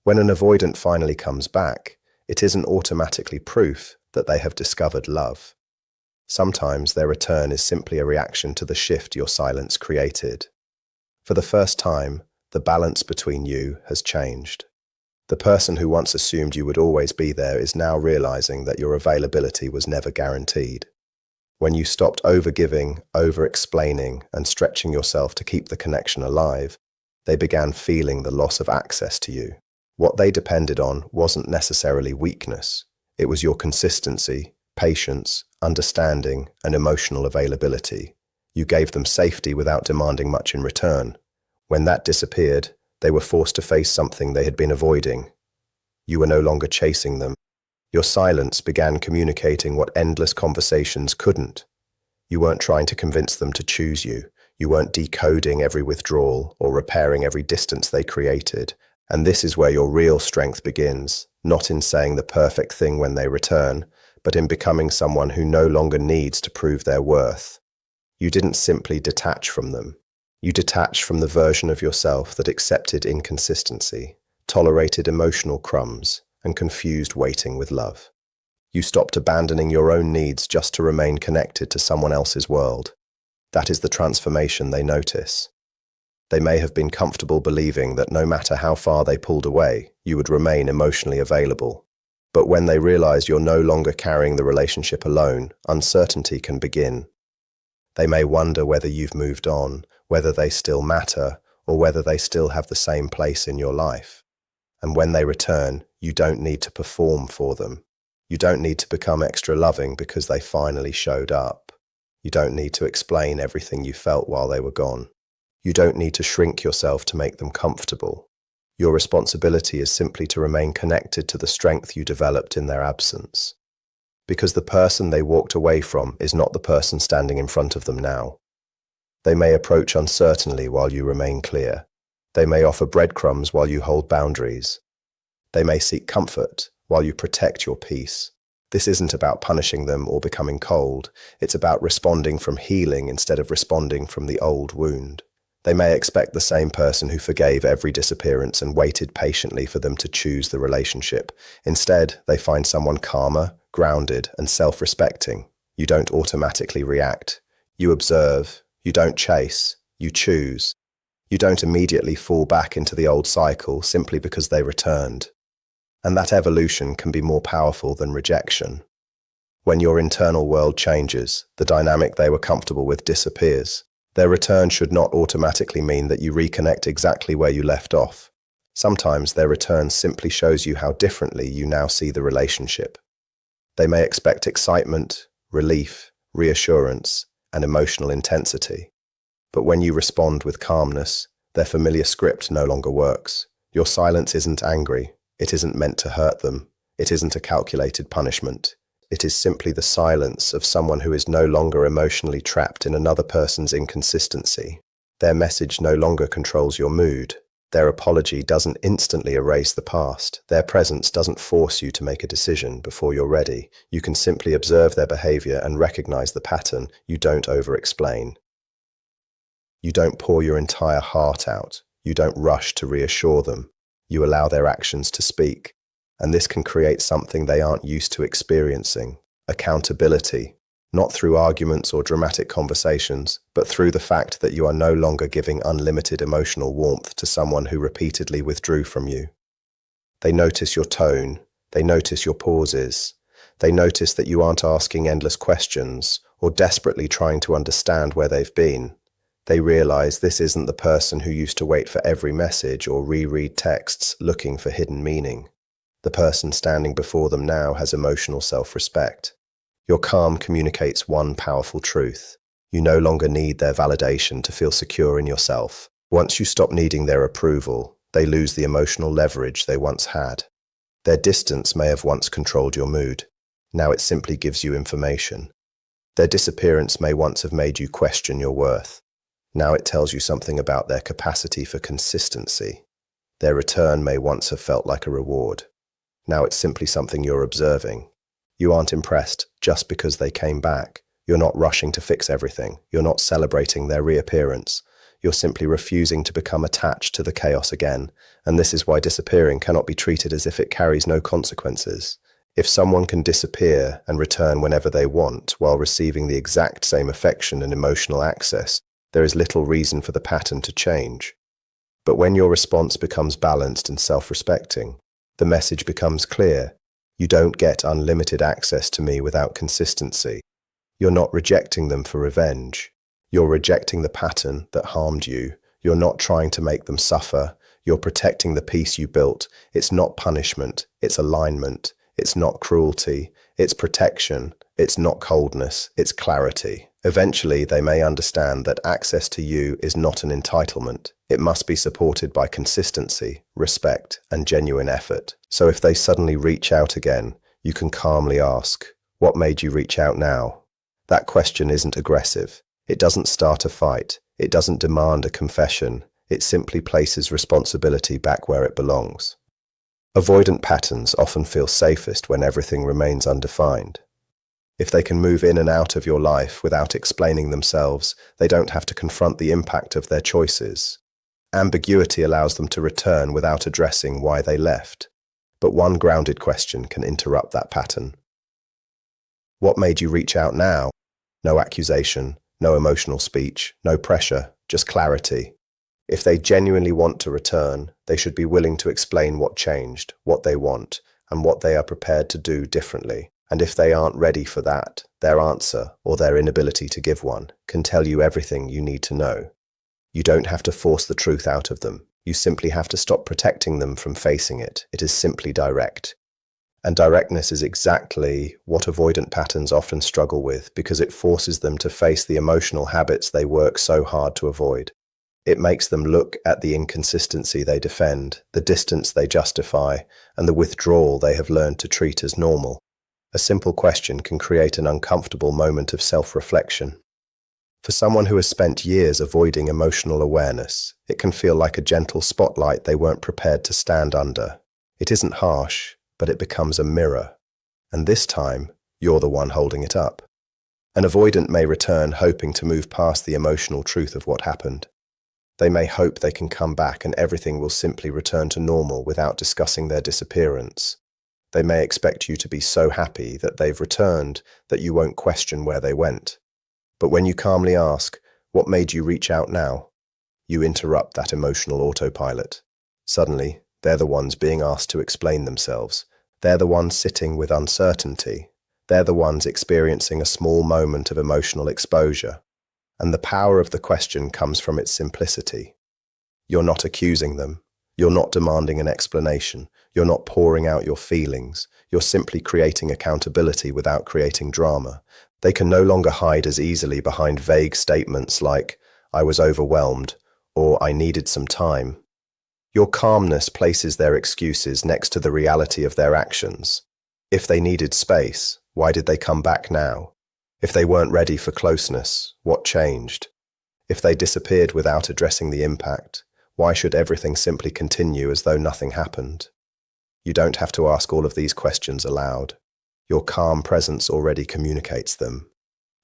When an avoidant finally comes back, it isn't automatically proof that they have discovered love. Sometimes their return is simply a reaction to the shift your silence created. For the first time, the balance between you has changed. The person who once assumed you would always be there is now realizing that your availability was never guaranteed. When you stopped over-giving, over-explaining, and stretching yourself to keep the connection alive, they began feeling the loss of access to you. What they depended on wasn't necessarily weakness. It was your consistency, patience, understanding, and emotional availability. You gave them safety without demanding much in return. When that disappeared, they were forced to face something they had been avoiding. You were no longer chasing them. Your silence began communicating what endless conversations couldn't. You weren't trying to convince them to choose you. You weren't decoding every withdrawal or repairing every distance they created. And this is where your real strength begins, not in saying the perfect thing when they return, but in becoming someone who no longer needs to prove their worth. You didn't simply detach from them. You detached from the version of yourself that accepted inconsistency, tolerated emotional crumbs, and confused waiting with love. You stopped abandoning your own needs just to remain connected to someone else's world. That is the transformation they notice. They may have been comfortable believing that no matter how far they pulled away, you would remain emotionally available. But when they realize you're no longer carrying the relationship alone, uncertainty can begin. They may wonder whether you've moved on, whether they still matter, or whether they still have the same place in your life. And when they return, you don't need to perform for them. You don't need to become extra loving because they finally showed up. You don't need to explain everything you felt while they were gone. You don't need to shrink yourself to make them comfortable. Your responsibility is simply to remain connected to the strength you developed in their absence. Because the person they walked away from is not the person standing in front of them now. They may approach uncertainly while you remain clear. They may offer breadcrumbs while you hold boundaries. They may seek comfort while you protect your peace. This isn't about punishing them or becoming cold. It's about responding from healing instead of responding from the old wound. They may expect the same person who forgave every disappearance and waited patiently for them to choose the relationship. Instead, they find someone calmer, grounded, and self-respecting. You don't automatically react. You observe. You don't chase. You choose. You don't immediately fall back into the old cycle simply because they returned. And that evolution can be more powerful than rejection. When your internal world changes, the dynamic they were comfortable with disappears. Their return should not automatically mean that you reconnect exactly where you left off. Sometimes their return simply shows you how differently you now see the relationship. They may expect excitement, relief, reassurance, and emotional intensity. But when you respond with calmness, their familiar script no longer works. Your silence isn't angry. It isn't meant to hurt them. It isn't a calculated punishment. It is simply the silence of someone who is no longer emotionally trapped in another person's inconsistency. Their message no longer controls your mood. Their apology doesn't instantly erase the past. Their presence doesn't force you to make a decision before you're ready. You can simply observe their behavior and recognize the pattern. You don't over-explain. You don't pour your entire heart out. You don't rush to reassure them. You allow their actions to speak. And this can create something they aren't used to experiencing: accountability, not through arguments or dramatic conversations, but through the fact that you are no longer giving unlimited emotional warmth to someone who repeatedly withdrew from you. They notice your tone, they notice your pauses, they notice that you aren't asking endless questions or desperately trying to understand where they've been. They realize this isn't the person who used to wait for every message or reread texts looking for hidden meaning. The person standing before them now has emotional self-respect. Your calm communicates one powerful truth. You no longer need their validation to feel secure in yourself. Once you stop needing their approval, they lose the emotional leverage they once had. Their distance may have once controlled your mood. Now it simply gives you information. Their disappearance may once have made you question your worth. Now it tells you something about their capacity for consistency. Their return may once have felt like a reward. Now it's simply something you're observing. You aren't impressed just because they came back. You're not rushing to fix everything. You're not celebrating their reappearance. You're simply refusing to become attached to the chaos again, and this is why disappearing cannot be treated as if it carries no consequences. If someone can disappear and return whenever they want while receiving the exact same affection and emotional access, there is little reason for the pattern to change. But when your response becomes balanced and self-respecting, the message becomes clear. You don't get unlimited access to me without consistency. You're not rejecting them for revenge. You're rejecting the pattern that harmed you. You're not trying to make them suffer. You're protecting the peace you built. It's not punishment. It's alignment. It's not cruelty. It's protection. It's not coldness. It's clarity. Eventually, they may understand that access to you is not an entitlement. It must be supported by consistency, respect, and genuine effort. So if they suddenly reach out again, you can calmly ask, "What made you reach out now?" That question isn't aggressive. It doesn't start a fight. It doesn't demand a confession. It simply places responsibility back where it belongs. Avoidant patterns often feel safest when everything remains undefined. If they can move in and out of your life without explaining themselves, they don't have to confront the impact of their choices. Ambiguity allows them to return without addressing why they left. But one grounded question can interrupt that pattern. What made you reach out now? No accusation, no emotional speech, no pressure, just clarity. If they genuinely want to return, they should be willing to explain what changed, what they want, and what they are prepared to do differently. And if they aren't ready for that, their answer, or their inability to give one, can tell you everything you need to know. You don't have to force the truth out of them. You simply have to stop protecting them from facing it. It is simply direct. And directness is exactly what avoidant patterns often struggle with because it forces them to face the emotional habits they work so hard to avoid. It makes them look at the inconsistency they defend, the distance they justify, and the withdrawal they have learned to treat as normal. A simple question can create an uncomfortable moment of self-reflection. For someone who has spent years avoiding emotional awareness, it can feel like a gentle spotlight they weren't prepared to stand under. It isn't harsh, but it becomes a mirror. And this time, you're the one holding it up. An avoidant may return hoping to move past the emotional truth of what happened. They may hope they can come back and everything will simply return to normal without discussing their disappearance. They may expect you to be so happy that they've returned that you won't question where they went. But when you calmly ask, "What made you reach out now?" you interrupt that emotional autopilot. Suddenly, they're the ones being asked to explain themselves. They're the ones sitting with uncertainty. They're the ones experiencing a small moment of emotional exposure. And the power of the question comes from its simplicity. You're not accusing them. You're not demanding an explanation. You're not pouring out your feelings. You're simply creating accountability without creating drama. They can no longer hide as easily behind vague statements like, "I was overwhelmed," or "I needed some time." Your calmness places their excuses next to the reality of their actions. If they needed space, why did they come back now? If they weren't ready for closeness, what changed? If they disappeared without addressing the impact, why should everything simply continue as though nothing happened? You don't have to ask all of these questions aloud. Your calm presence already communicates them.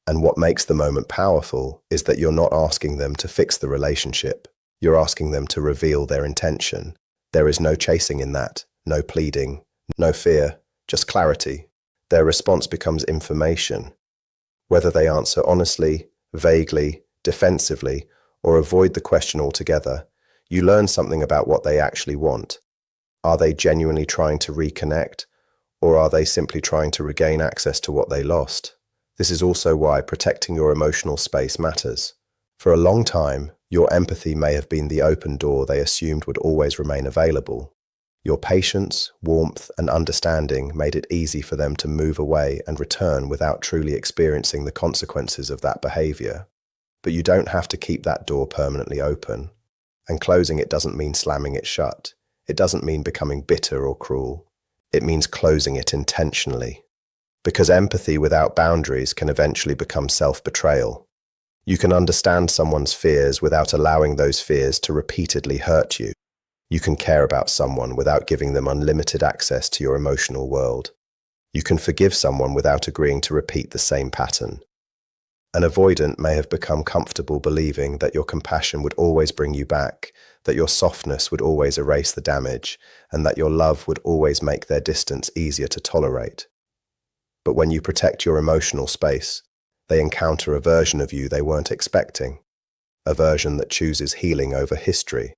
And what makes the moment powerful is that you're not asking them to fix the relationship. You're asking them to reveal their intention. There is no chasing in that, no pleading, no fear, just clarity. Their response becomes information. Whether they answer honestly, vaguely, defensively, or avoid the question altogether, you learn something about what they actually want. Are they genuinely trying to reconnect, or are they simply trying to regain access to what they lost? This is also why protecting your emotional space matters. For a long time, your empathy may have been the open door they assumed would always remain available. Your patience, warmth, and understanding made it easy for them to move away and return without truly experiencing the consequences of that behavior. But you don't have to keep that door permanently open. And closing it doesn't mean slamming it shut. It doesn't mean becoming bitter or cruel. It means closing it intentionally. Because empathy without boundaries can eventually become self-betrayal. You can understand someone's fears without allowing those fears to repeatedly hurt you. You can care about someone without giving them unlimited access to your emotional world. You can forgive someone without agreeing to repeat the same pattern. An avoidant may have become comfortable believing that your compassion would always bring you back, that your softness would always erase the damage, and that your love would always make their distance easier to tolerate. But when you protect your emotional space, they encounter a version of you they weren't expecting, a version that chooses healing over history,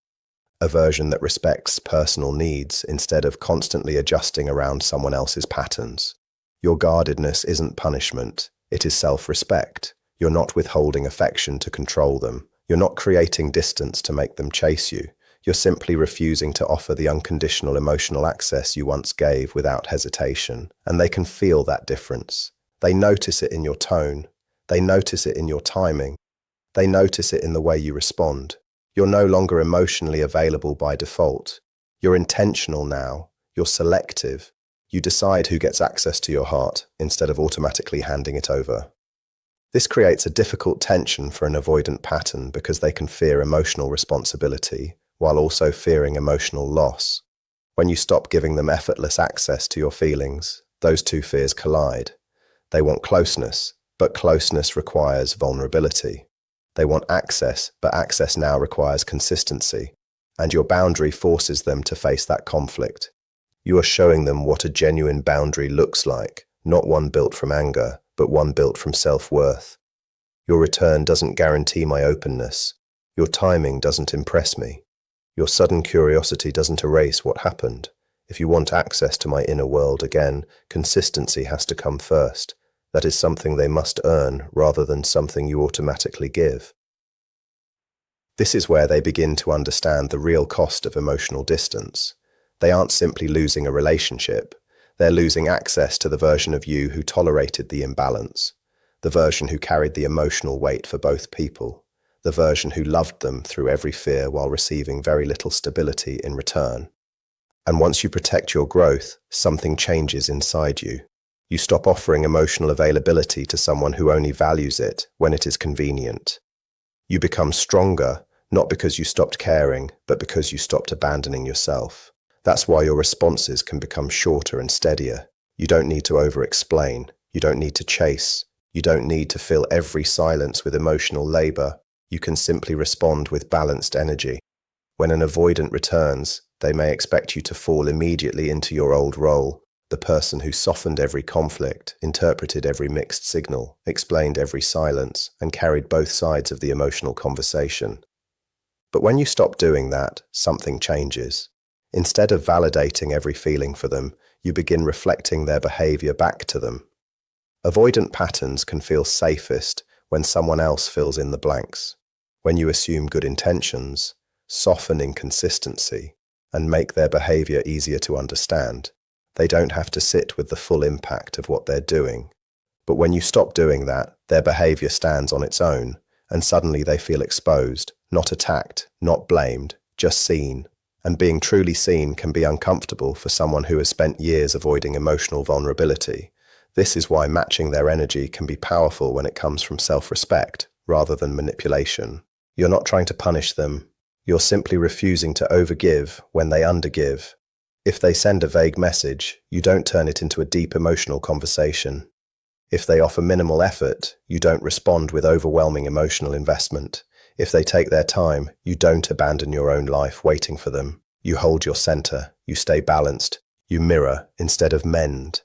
a version that respects personal needs instead of constantly adjusting around someone else's patterns. Your guardedness isn't punishment, it is self-respect. You're not withholding affection to control them. You're not creating distance to make them chase you. You're simply refusing to offer the unconditional emotional access you once gave without hesitation. And they can feel that difference. They notice it in your tone. They notice it in your timing. They notice it in the way you respond. You're no longer emotionally available by default. You're intentional now. You're selective. You decide who gets access to your heart instead of automatically handing it over. This creates a difficult tension for an avoidant pattern because they can fear emotional responsibility while also fearing emotional loss. When you stop giving them effortless access to your feelings, those two fears collide. They want closeness, but closeness requires vulnerability. They want access, but access now requires consistency. And your boundary forces them to face that conflict. You are showing them what a genuine boundary looks like, not one built from anger, but one built from self-worth. Your return doesn't guarantee my openness. Your timing doesn't impress me. Your sudden curiosity doesn't erase what happened. If you want access to my inner world again, consistency has to come first. That is something they must earn rather than something you automatically give. This is where they begin to understand the real cost of emotional distance. They aren't simply losing a relationship. They're losing access to the version of you who tolerated the imbalance, the version who carried the emotional weight for both people, the version who loved them through every fear while receiving very little stability in return. And once you protect your growth, something changes inside you. You stop offering emotional availability to someone who only values it when it is convenient. You become stronger, not because you stopped caring, but because you stopped abandoning yourself. That's why your responses can become shorter and steadier. You don't need to over-explain. You don't need to chase. You don't need to fill every silence with emotional labor. You can simply respond with balanced energy. When an avoidant returns, they may expect you to fall immediately into your old role, the person who softened every conflict, interpreted every mixed signal, explained every silence, and carried both sides of the emotional conversation. But when you stop doing that, something changes. Instead of validating every feeling for them, you begin reflecting their behavior back to them. Avoidant patterns can feel safest when someone else fills in the blanks, when you assume good intentions, soften inconsistency, and make their behavior easier to understand. They don't have to sit with the full impact of what they're doing. But when you stop doing that, their behavior stands on its own, and suddenly they feel exposed, not attacked, not blamed, just seen. And being truly seen can be uncomfortable for someone who has spent years avoiding emotional vulnerability. This is why matching their energy can be powerful when it comes from self-respect, rather than manipulation. You're not trying to punish them. You're simply refusing to overgive when they undergive. If they send a vague message, you don't turn it into a deep emotional conversation. If they offer minimal effort, you don't respond with overwhelming emotional investment. If they take their time, you don't abandon your own life waiting for them. You hold your center, you stay balanced, you mirror instead of mend.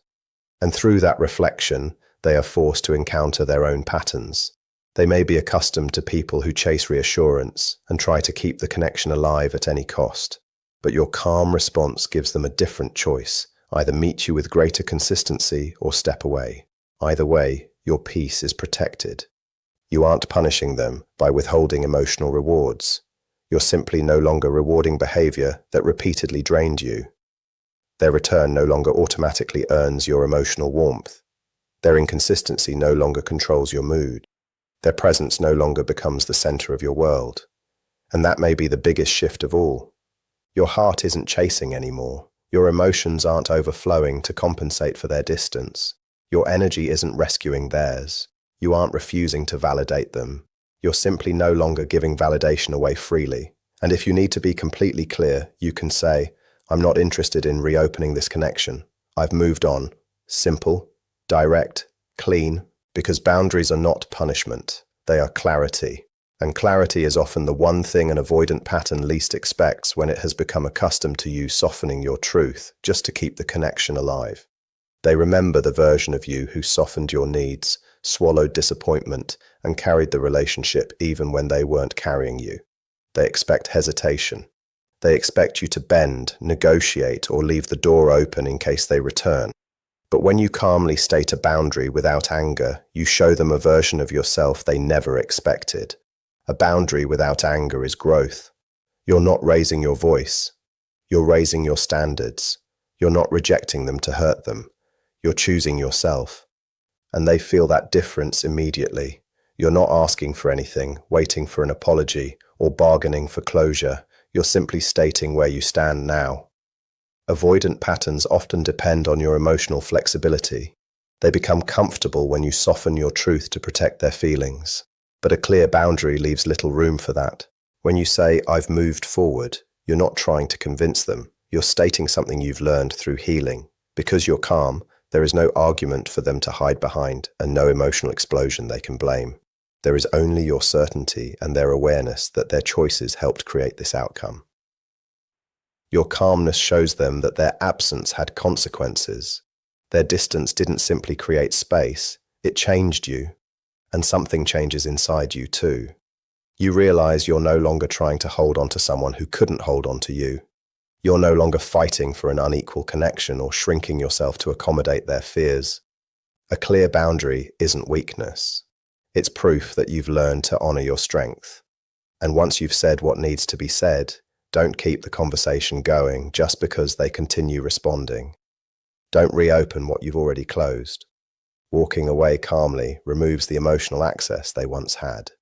And through that reflection, they are forced to encounter their own patterns. They may be accustomed to people who chase reassurance and try to keep the connection alive at any cost. But your calm response gives them a different choice, either meet you with greater consistency or step away. Either way, your peace is protected. You aren't punishing them by withholding emotional rewards. You're simply no longer rewarding behavior that repeatedly drained you. Their return no longer automatically earns your emotional warmth. Their inconsistency no longer controls your mood. Their presence no longer becomes the center of your world. And that may be the biggest shift of all. Your heart isn't chasing anymore. Your emotions aren't overflowing to compensate for their distance. Your energy isn't rescuing theirs. You aren't refusing to validate them. You're simply no longer giving validation away freely. And if you need to be completely clear, you can say, I'm not interested in reopening this connection. I've moved on. Simple, direct, clean, Because boundaries are not punishment, they are clarity. And clarity is often the one thing an avoidant pattern least expects when it has become accustomed to you softening your truth just to keep the connection alive. They remember the version of you who softened your needs, swallowed disappointment, and carried the relationship even when they weren't carrying you. They expect hesitation. They expect you to bend, negotiate, or leave the door open in case they return. But when you calmly state a boundary without anger, you show them a version of yourself they never expected. A boundary without anger is growth. You're not raising your voice. You're raising your standards. You're not rejecting them to hurt them. You're choosing yourself. And they feel that difference immediately. You're not asking for anything, waiting for an apology, or bargaining for closure. You're simply stating where you stand now. Avoidant patterns often depend on your emotional flexibility. They become comfortable when you soften your truth to protect their feelings. But a clear boundary leaves little room for that. When you say, "I've moved forward," you're not trying to convince them. You're stating something you've learned through healing. Because you're calm, there is no argument for them to hide behind and no emotional explosion they can blame. There is only your certainty and their awareness that their choices helped create this outcome. Your calmness shows them that their absence had consequences. Their distance didn't simply create space, it changed you. And something changes inside you too. You realize you're no longer trying to hold on to someone who couldn't hold on to you. You're no longer fighting for an unequal connection or shrinking yourself to accommodate their fears. A clear boundary isn't weakness. It's proof that you've learned to honor your strength. And once you've said what needs to be said, don't keep the conversation going just because they continue responding. Don't reopen what you've already closed. Walking away calmly removes the emotional access they once had.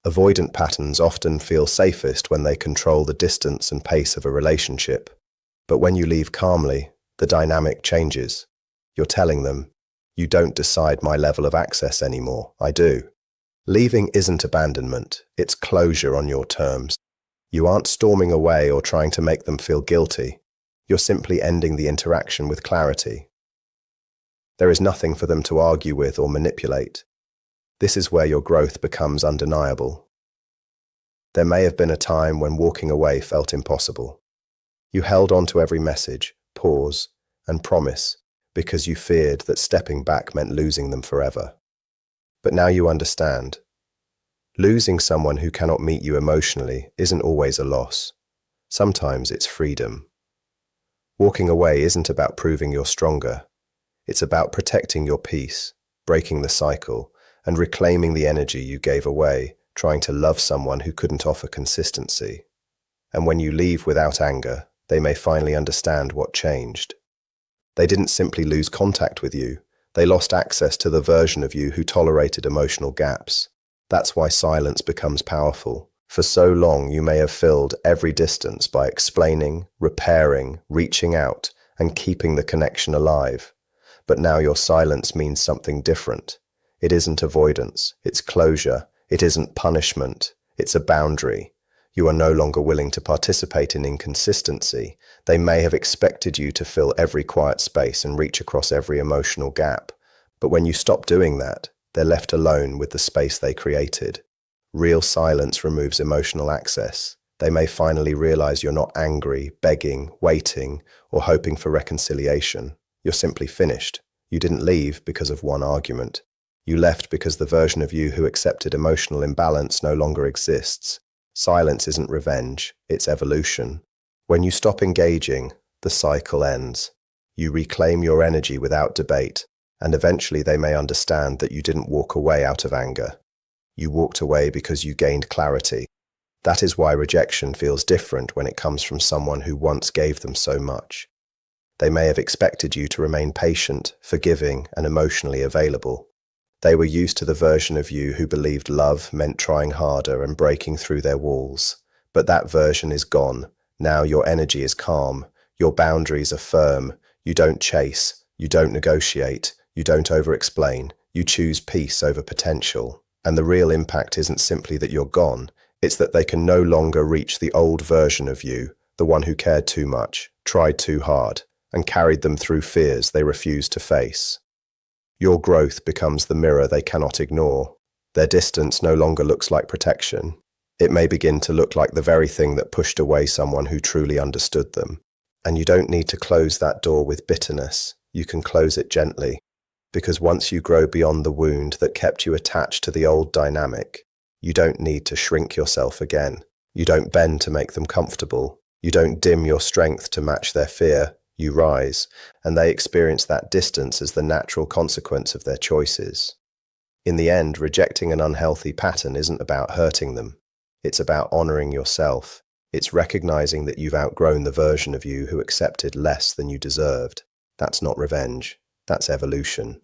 Avoidant patterns often feel safest when they control the distance and pace of a relationship. But when you leave calmly, the dynamic changes. You're telling them, "You don't decide my level of access anymore, I do." Leaving isn't abandonment, it's closure on your terms. You aren't storming away or trying to make them feel guilty. You're simply ending the interaction with clarity. There is nothing for them to argue with or manipulate. This is where your growth becomes undeniable. There may have been a time when walking away felt impossible. You held on to every message, pause, and promise because you feared that stepping back meant losing them forever. But now you understand. Losing someone who cannot meet you emotionally isn't always a loss. Sometimes it's freedom. Walking away isn't about proving you're stronger. It's about protecting your peace, breaking the cycle, and reclaiming the energy you gave away, trying to love someone who couldn't offer consistency. And when you leave without anger, they may finally understand what changed. They didn't simply lose contact with you, they lost access to the version of you who tolerated emotional gaps. That's why silence becomes powerful. For so long, you may have filled every distance by explaining, repairing, reaching out, and keeping the connection alive. But now your silence means something different. It isn't avoidance, it's closure. It isn't punishment, it's a boundary. You are no longer willing to participate in inconsistency. They may have expected you to fill every quiet space and reach across every emotional gap. But when you stop doing that, they're left alone with the space they created. Real silence removes emotional access. They may finally realize you're not angry, begging, waiting, or hoping for reconciliation. You're simply finished. You didn't leave because of one argument. You left because the version of you who accepted emotional imbalance no longer exists. Silence isn't revenge, it's evolution. When you stop engaging, the cycle ends. You reclaim your energy without debate, and eventually they may understand that you didn't walk away out of anger. You walked away because you gained clarity. That is why rejection feels different when it comes from someone who once gave them so much. They may have expected you to remain patient, forgiving, and emotionally available. They were used to the version of you who believed love meant trying harder and breaking through their walls. But that version is gone. Now your energy is calm. Your boundaries are firm. You don't chase. You don't negotiate. You don't over-explain. You choose peace over potential. And the real impact isn't simply that you're gone. It's that they can no longer reach the old version of you, the one who cared too much, tried too hard, and carried them through fears they refused to face. Your growth becomes the mirror they cannot ignore. Their distance no longer looks like protection. It may begin to look like the very thing that pushed away someone who truly understood them. And you don't need to close that door with bitterness. You can close it gently. Because once you grow beyond the wound that kept you attached to the old dynamic, you don't need to shrink yourself again. You don't bend to make them comfortable. You don't dim your strength to match their fear. You rise, and they experience that distance as the natural consequence of their choices. In the end, rejecting an unhealthy pattern isn't about hurting them. It's about honoring yourself. It's recognizing that you've outgrown the version of you who accepted less than you deserved. That's not revenge. That's evolution.